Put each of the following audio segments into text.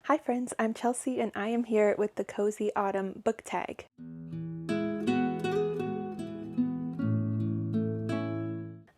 Hi friends, I'm Chelsea and I am here with the Cozy Autumn book tag.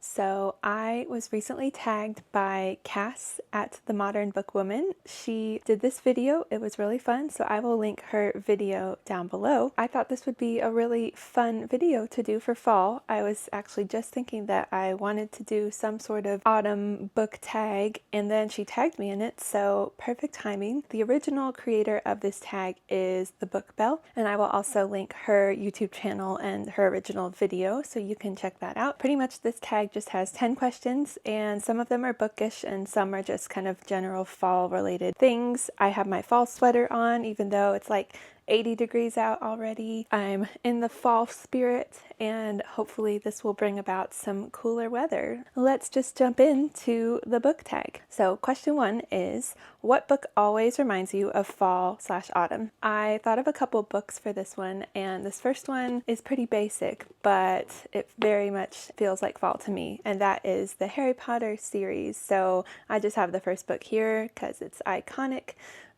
So I was recently tagged by Cass at The Modern Bookwoman. She did this video. It was really fun, so I will link her video down below. I thought this would be a really fun video to do for fall. I was actually just thinking that I wanted to do some sort of autumn book tag, and then she tagged me in it, so perfect timing. The original creator of this tag is The Book Bell, and I will also link her YouTube channel and her original video, so you can check that out. Pretty much this tag just has 10 questions, and some of them are bookish and some are just kind of general fall related things. I have my fall sweater on even though it's like 80 degrees out already. I'm in the fall spirit and hopefully this will bring about some cooler weather. Let's just jump into the book tag. So question 1 is, what book always reminds you of fall/autumn? I thought of a couple books for this one, and this first one is pretty basic, but it very much feels like fall to me, and that is the Harry Potter series. So I just have the first book here because it's iconic.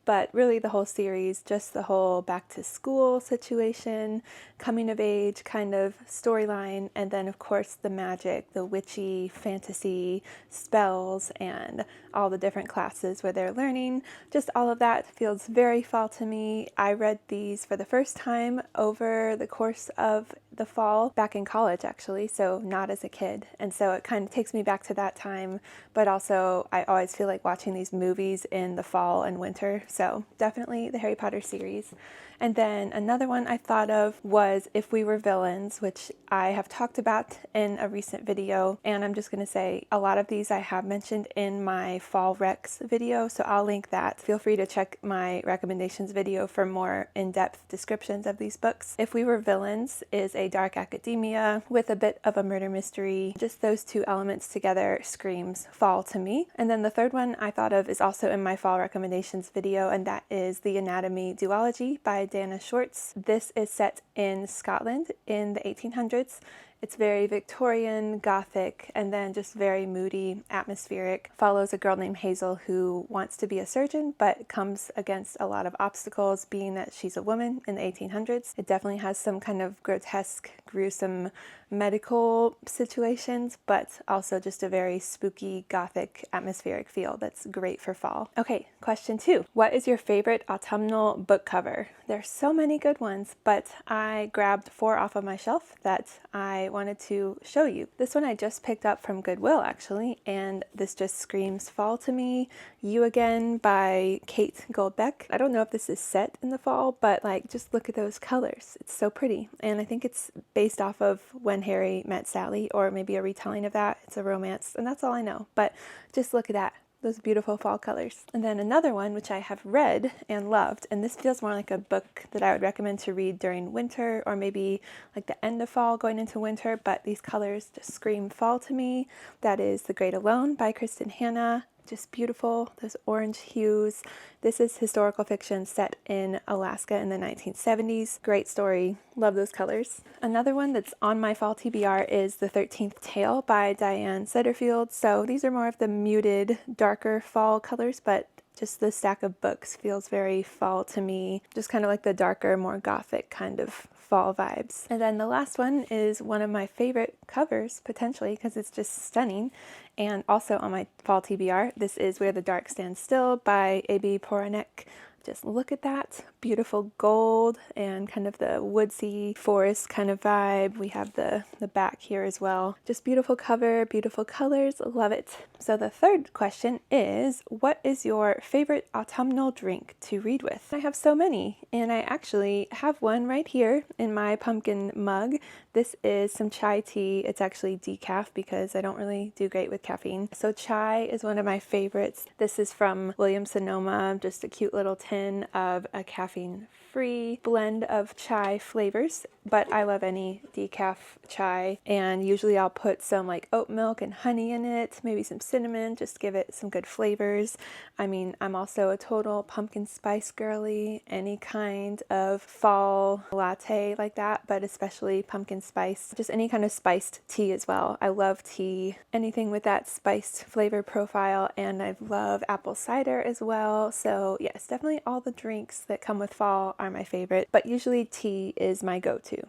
But really the whole series, just the whole back to school situation, coming of age kind of storyline, and then of course the magic, the witchy fantasy spells, and all the different classes where they're learning. Just all of that feels very fall to me. I read these for the first time over the course of the fall, back in college actually, so not as a kid. And so it kind of takes me back to that time, but also I always feel like watching these movies in the fall and winter. So definitely the Harry Potter series. And then another one I thought of was If We Were Villains, which I have talked about in a recent video. And I'm just going to say a lot of these I have mentioned in my Fall Recs video, so I'll link that. Feel free to check my recommendations video for more in-depth descriptions of these books. If We Were Villains is a dark academia with a bit of a murder mystery. Just those two elements together screams fall to me. And then the third one I thought of is also in my fall recommendations video, and that is The Anatomy Duology by Dana Schwartz. This is set in Scotland in the 1800s. It's very Victorian, Gothic, and then just very moody, atmospheric. Follows a girl named Hazel who wants to be a surgeon, but comes against a lot of obstacles being that she's a woman in the 1800s. It definitely has some kind of grotesque, gruesome medical situations, but also just a very spooky, Gothic, atmospheric feel that's great for fall. Okay, question 2. What is your favorite autumnal book cover? There's so many good ones, but I grabbed 4 off of my shelf that I wanted to show you. This one I just picked up from Goodwill actually, and this just screams fall to me. You Again by Kate Goldbeck. I don't know if this is set in the fall, but like just look at those colors. It's so pretty, and I think it's based off of When Harry Met Sally, or maybe a retelling of that. It's a romance, and that's all I know, but just look at that. Those beautiful fall colors. And then another one which I have read and loved, and this feels more like a book that I would recommend to read during winter, or maybe like the end of fall going into winter, but these colors just scream fall to me. That is The Great Alone by Kristen Hanna. Just beautiful, those orange hues. This is historical fiction set in Alaska in the 1970s. Great story, love those colors. Another one that's on my fall TBR is The 13th Tale by Diane Setterfield. So these are more of the muted, darker fall colors, but just the stack of books feels very fall to me. Just kind of like the darker, more gothic kind of fall vibes. And then the last one is one of my favorite covers, potentially, because it's just stunning. And also on my fall TBR, this is Where the Dark Stands Still by A.B. Poranek. Just look at that beautiful gold and kind of the woodsy forest kind of vibe. We have the back here as well. Just beautiful cover, beautiful colors, love it. So the third question is, what is your favorite autumnal drink to read with? I have so many, and I actually have one right here in my pumpkin mug. This is some chai tea. It's actually decaf because I don't really do great with caffeine. So chai is one of my favorites. This is from Williams-Sonoma, just a cute little tin of a caffeine-free blend of chai flavors, but I love any decaf chai, and usually I'll put some like oat milk and honey in it, maybe some cinnamon, just give it some good flavors. I mean, I'm also a total pumpkin spice girly, any kind of fall latte like that, but especially pumpkin spice, just any kind of spiced tea as well. I love tea, anything with that spiced flavor profile, and I love apple cider as well. So yes, definitely all the drinks that come with fall are my favorite, but usually tea is my go-to.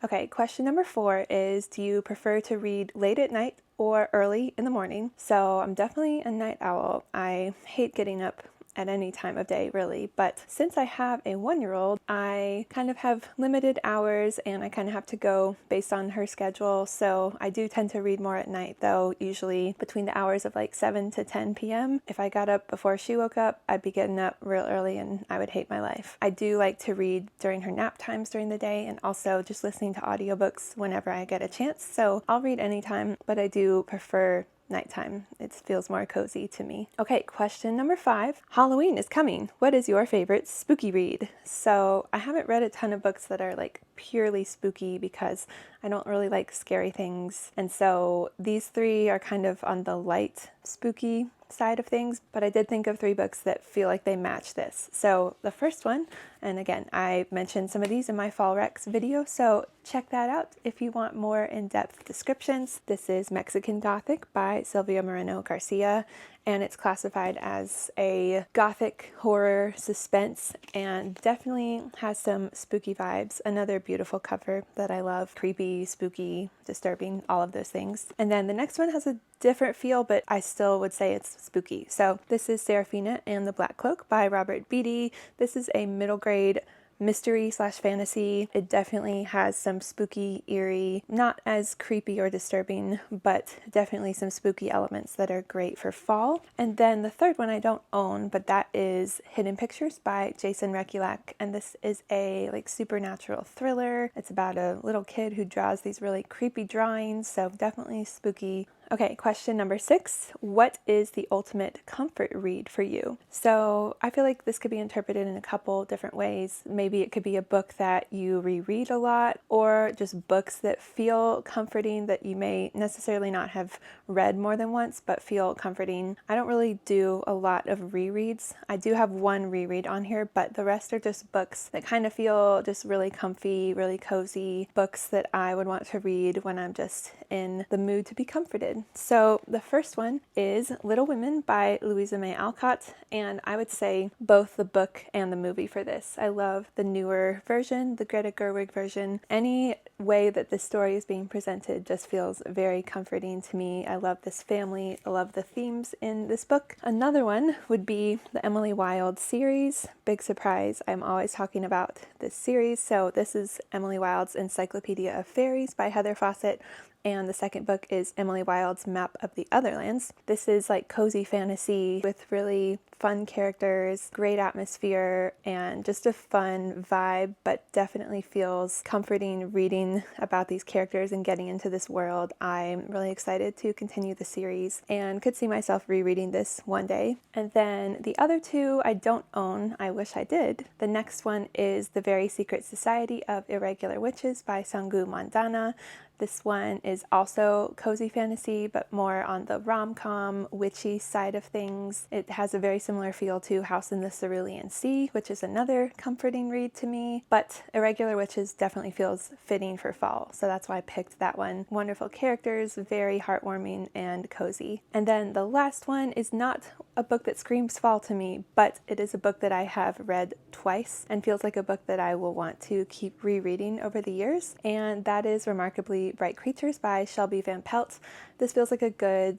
Okay, question number 4 is, do you prefer to read late at night or early in the morning? So I'm definitely a night owl. I hate getting up at any time of day, really, but since I have a 1-year-old, I kind of have limited hours and I kind of have to go based on her schedule. So I do tend to read more at night, though, usually between the hours of like 7 to 10 p.m. If I got up before she woke up, I'd be getting up real early and I would hate my life. I do like to read during her nap times during the day and also just listening to audiobooks whenever I get a chance. So I'll read anytime, but I do prefer nighttime. It feels more cozy to me. Okay, question number 5. Halloween is coming. What is your favorite spooky read? So I haven't read a ton of books that are like purely spooky because I don't really like scary things. And so these 3 are kind of on the light spooky side of things, but I did think of 3 books that feel like they match this. So the first one, and again, I mentioned some of these in my Fall Recs video, so check that out if you want more in-depth descriptions. This is Mexican Gothic by Silvia Moreno Garcia, and it's classified as a gothic horror suspense and definitely has some spooky vibes. Another beautiful cover that I love. Creepy, spooky, disturbing, all of those things. And then the next one has a different feel, but I still would say it's spooky. So this is Serafina and the Black Cloak by Robert Beatty. This is a middle grade mystery/fantasy. It definitely has some spooky, eerie, not as creepy or disturbing, but definitely some spooky elements that are great for fall. And then the third one I don't own, but that is Hidden Pictures by Jason Rekulak, and this is a like supernatural thriller. It's about a little kid who draws these really creepy drawings, so definitely spooky. Okay, question number 6. What is the ultimate comfort read for you? So I feel like this could be interpreted in a couple different ways. Maybe it could be a book that you reread a lot, or just books that feel comforting that you may necessarily not have read more than once, but feel comforting. I don't really do a lot of rereads. I do have one reread on here, but the rest are just books that kind of feel just really comfy, really cozy, books that I would want to read when I'm just in the mood to be comforted. So the first one is Little Women by Louisa May Alcott, and I would say both the book and the movie for this. I love the newer version, the Greta Gerwig version. Any way that this story is being presented just feels very comforting to me. I love this family. I love the themes in this book. Another one would be the Emily Wilde series. Big surprise, I'm always talking about this series. So this is Emily Wilde's Encyclopedia of Fairies by Heather Fawcett. And the second book is Emily Wilde's Map of the Otherlands. This is like cozy fantasy with really fun characters, great atmosphere, and just a fun vibe, but definitely feels comforting reading about these characters and getting into this world. I'm really excited to continue the series and could see myself rereading this one day. And then the other 2 I don't own. I wish I did. The next one is The Very Secret Society of Irregular Witches by Sangu Mandana. This one is also cozy fantasy, but more on the rom-com, witchy side of things. It has a very similar feel to House in the Cerulean Sea, which is another comforting read to me, but Irregular Witches definitely feels fitting for fall, so that's why I picked that one. Wonderful characters, very heartwarming and cozy. And then the last one is not a book that screams fall to me, but it is a book that I have read twice and feels like a book that I will want to keep rereading over the years, and that is Remarkably Bright Creatures by Shelby Van Pelt. This feels like a good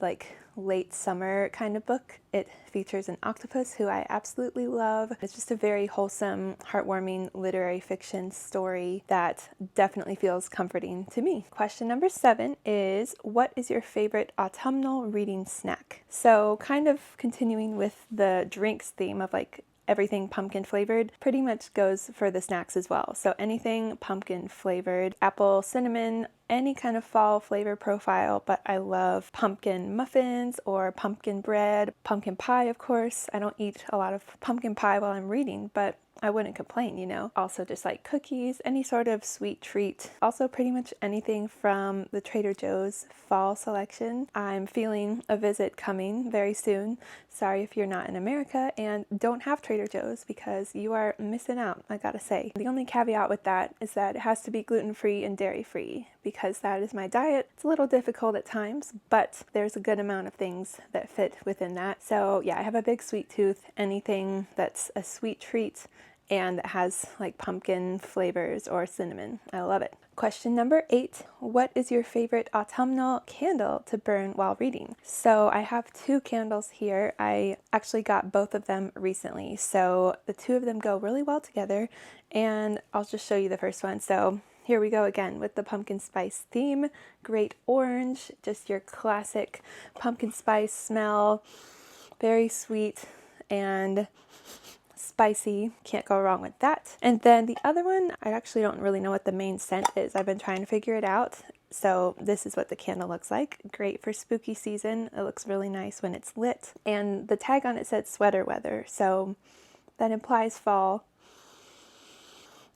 late summer kind of book. It features an octopus who I absolutely love. It's just a very wholesome, heartwarming literary fiction story that definitely feels comforting to me. Question number 7 is, what is your favorite autumnal reading snack? So kind of continuing with the drinks theme of everything pumpkin flavored, pretty much goes for the snacks as well. So anything pumpkin flavored, apple, cinnamon, any kind of fall flavor profile, but I love pumpkin muffins or pumpkin bread, pumpkin pie, of course. I don't eat a lot of pumpkin pie while I'm reading, but I wouldn't complain, you know. Also just like cookies, any sort of sweet treat. Also pretty much anything from the Trader Joe's fall selection. I'm feeling a visit coming very soon. Sorry if you're not in America and don't have Trader Joe's, because you are missing out, I gotta say. The only caveat with that is that it has to be gluten-free and dairy-free, because because that is my diet. It's a little difficult at times, but there's a good amount of things that fit within that. So yeah, I have a big sweet tooth. Anything that's a sweet treat and that has like pumpkin flavors or cinnamon, I love it. Question number 8, what is your favorite autumnal candle to burn while reading? So I have 2 candles here. I actually got both of them recently, so the 2 of them go really well together, and I'll just show you the first one. So here we go again with the pumpkin spice theme. Great orange, just your classic pumpkin spice smell, very sweet and spicy, can't go wrong with that. And then the other one, I actually don't really know what the main scent is. I've been trying to figure it out. So this is what the candle looks like. Great for spooky season. It looks really nice when it's lit. And the tag on it said sweater weather, so that implies fall.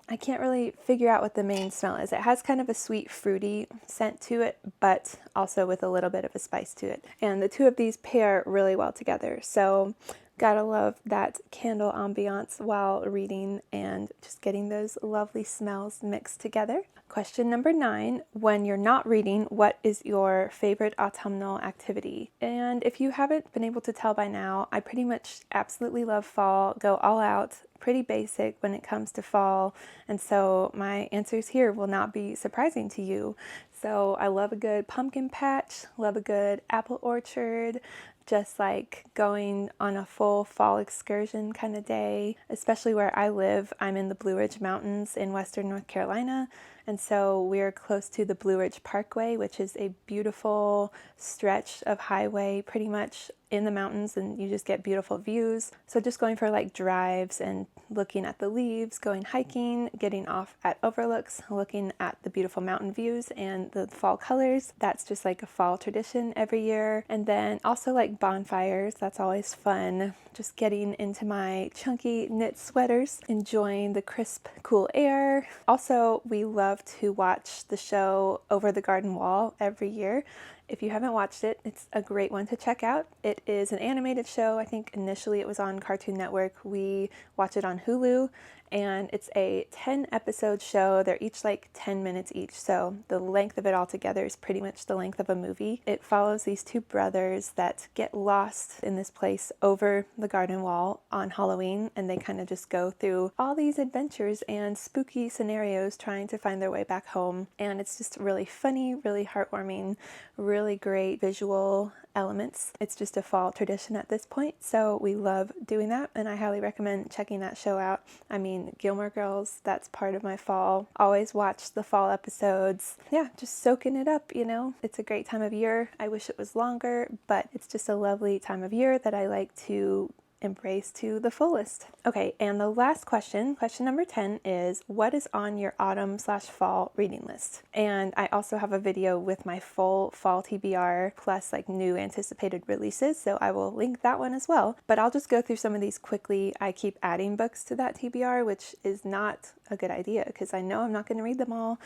I can't really figure out what the main smell is. It has kind of a sweet fruity scent to it, but also with a little bit of a spice to it. And the 2 of these pair really well together. So gotta love that candle ambiance while reading and just getting those lovely smells mixed together. Question number 9, when you're not reading, what is your favorite autumnal activity? And if you haven't been able to tell by now, I pretty much absolutely love fall, go all out, pretty basic when it comes to fall. And so my answers here will not be surprising to you. So I love a good pumpkin patch, love a good apple orchard, just like going on a full fall excursion kind of day. Especially where I live, I'm in the Blue Ridge Mountains in western North Carolina, and so we're close to the Blue Ridge Parkway, which is a beautiful stretch of highway pretty much in the mountains, and you just get beautiful views. So just going for like drives and looking at the leaves, going hiking, getting off at overlooks, looking at the beautiful mountain views and the fall colors. That's just like a fall tradition every year. And then also like bonfires, that's always fun. Just getting into my chunky knit sweaters, enjoying the crisp, cool air. Also, we love to watch the show Over the Garden Wall every year. If you haven't watched it, it's a great one to check out. It is an animated show. I think initially it was on Cartoon Network. We watch it on Hulu, and it's a 10-episode show. They're each like 10 minutes each, so the length of it all together is pretty much the length of a movie. It follows these 2 brothers that get lost in this place over the garden wall on Halloween, and they kind of just go through all these adventures and spooky scenarios trying to find their way back home. And it's just really funny, really heartwarming, really great visual elements. It's just a fall tradition at this point, so we love doing that, and I highly recommend checking that show out. I mean, Gilmore Girls, that's part of my fall. Always watch the fall episodes. Yeah, just soaking it up, you know. It's a great time of year. I wish it was longer, but it's just a lovely time of year that I like to embrace to the fullest. Okay, and the last question number 10 is, what is on your autumn/fall reading list? And I also have a video with my full fall TBR plus like new anticipated releases, so I will link that one as well. But I'll just go through some of these quickly. I keep adding books to that TBR, which is not a good idea because I know I'm not going to read them all,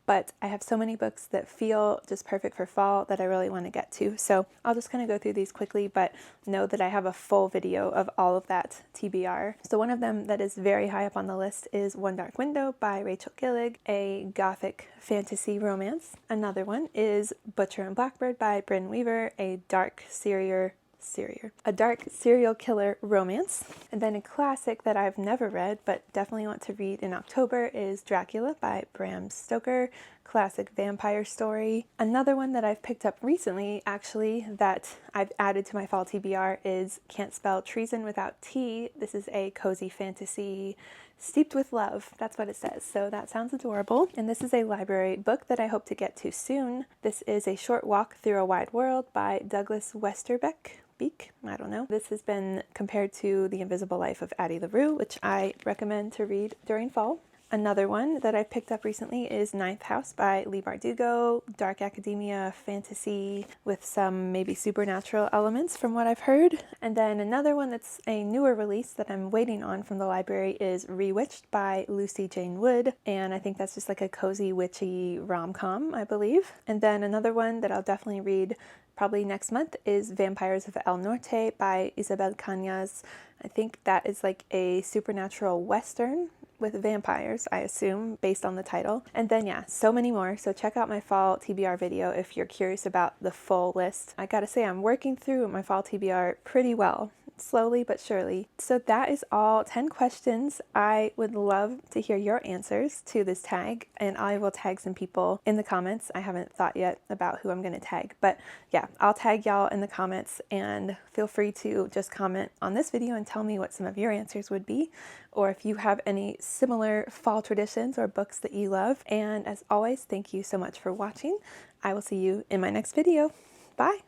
but I have so many books that feel just perfect for fall that I really want to get to. So I'll just kind of go through these quickly, but know that I have a full video of all of that TBR. So one of them that is very high up on the list is One Dark Window by Rachel Gillig, a gothic fantasy romance. Another one is Butcher and Blackbird by Bryn Weaver, a dark serial killer romance. And then a classic that I've never read but definitely want to read in October is Dracula by Bram Stoker, classic vampire story. Another one that I've picked up recently, actually, that I've added to my fall TBR is Can't Spell Treason Without T. This is a cozy fantasy steeped with love. That's what it says. So that sounds adorable. And this is a library book that I hope to get to soon. This is A Short Walk Through a Wide World by Douglas Westerbeck. I don't know. This has been compared to The Invisible Life of Addie LaRue, which I recommend to read during fall. Another one that I picked up recently is Ninth House by Leigh Bardugo, dark academia fantasy with some maybe supernatural elements from what I've heard. And then another one that's a newer release that I'm waiting on from the library is Rewitched by Lucy Jane Wood, and I think that's just like a cozy witchy rom-com, I believe. And then another one that I'll definitely read probably next month is Vampires of El Norte by Isabel Cañas. I think that is like a supernatural western with vampires, I assume, based on the title. And then yeah, so many more. So check out my fall TBR video if you're curious about the full list. I gotta say, I'm working through my fall TBR pretty well, slowly but surely. So that is all 10 questions. I would love to hear your answers to this tag, and I will tag some people in the comments. I haven't thought yet about who I'm going to tag, but yeah, I'll tag y'all in the comments, and feel free to just comment on this video and tell me what some of your answers would be, or if you have any similar fall traditions or books that you love. And as always, thank you so much for watching. I will see you in my next video. Bye!